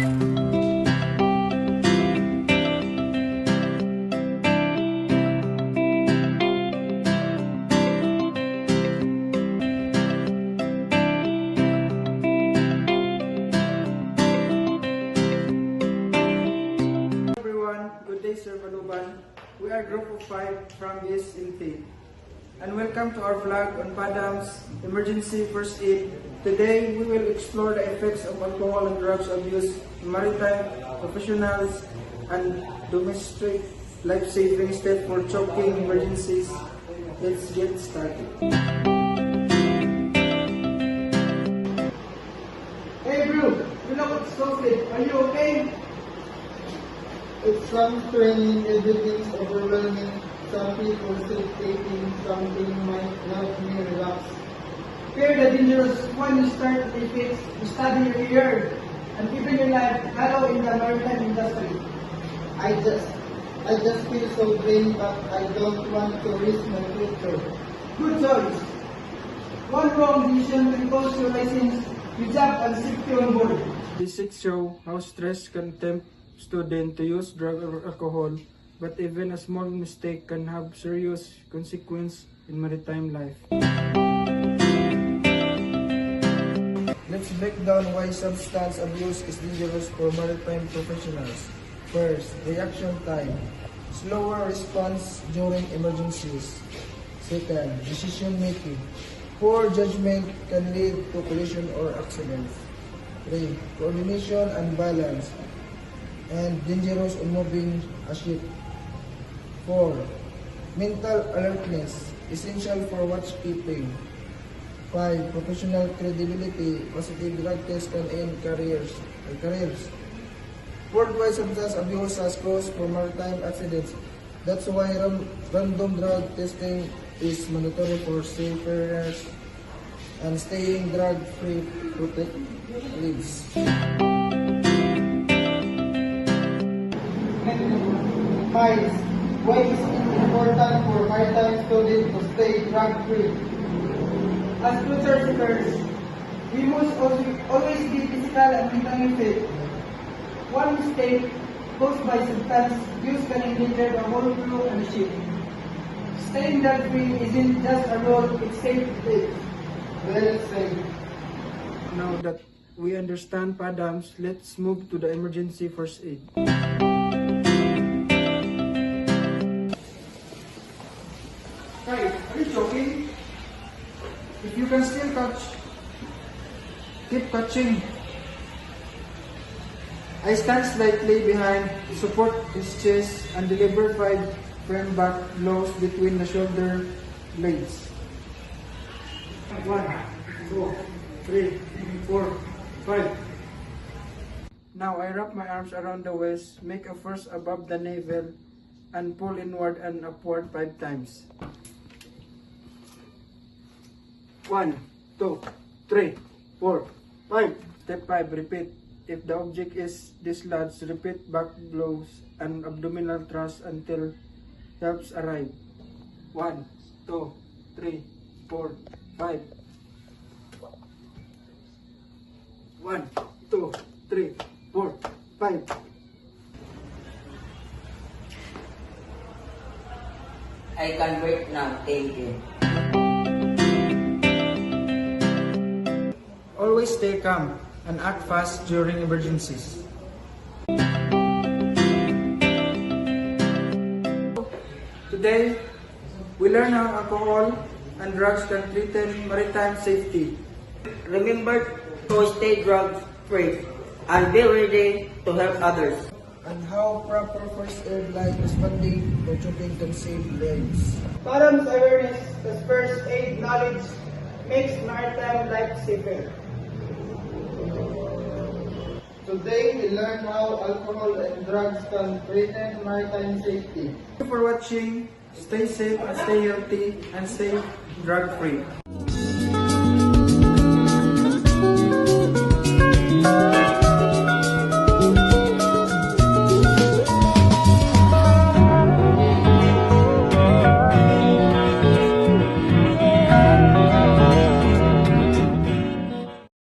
Good day, Sir Baluban. We are group of 5 from BSLT. And welcome to our vlog on PADAM's Emergency First Aid. Today, we will explore the effects of alcohol and drugs abuse in maritime professionals and domestic life-saving steps for choking emergencies. Let's get started. Hey bro, you look stupid. Are you okay? It's some training, everything's overwhelming. Some people still taking something might help me relax. Fear the dangerous when you start to fix, you study your year, and even your life, hello in the maritime industry. I just feel so drained, but I don't want to risk my future. Good choice. One wrong decision can cost your license, your job, and safety on board. Statistics show how stress can tempt students to use drug or alcohol, but even a small mistake can have serious consequences in maritime life. Let's break down why substance abuse is dangerous for maritime professionals. First, reaction time. Slower response during emergencies. Second, decision making. Poor judgment can lead to collision or accidents. 3. Coordination and balance, and dangerous on moving a ship. 4. Mental alertness, essential for watchkeeping. 5. Professional credibility, positive drug tests can end careers. Worldwide substance abuse has caused for maritime accidents. That's why random drug testing is mandatory for seafarers, and staying drug-free protect lives. Guys, why is it important for maritime students to stay drug-free? As future seekers, we must always be physical and mentally fit. One mistake caused by substance use can endanger the whole crew and the ship. Staying drug-free isn't just a rule, it's safe to take. Well said. Now that we understand PADAMs, let's move to the emergency first aid. Hey, are you joking? If you can still catch, keep catching. I stand slightly behind to support his chest and deliver 5 firm back blows between the shoulder blades. 1, 2, 3, 4, 5. Now I wrap my arms around the waist, make a first above the navel, and pull inward and upward 5 times. 1, 2, 3, 4, 5. Step 5, repeat. If the object is dislodged, repeat back blows and abdominal thrust until helps arrive. 1, 2, 3, 4, 5. 1, 2, 3, 4, 5. I can breathe now, thank you. Always stay calm and act fast during emergencies. Today, we learn how alcohol and drugs can threaten maritime safety. Remember to stay drug-free and be ready to help others. And how proper first aid like responding to choking can save lives. PADAM's awareness that first aid knowledge makes maritime life safer. Today, we learned how alcohol and drugs can threaten maritime safety. Thank you for watching. Stay safe and stay healthy and stay drug-free.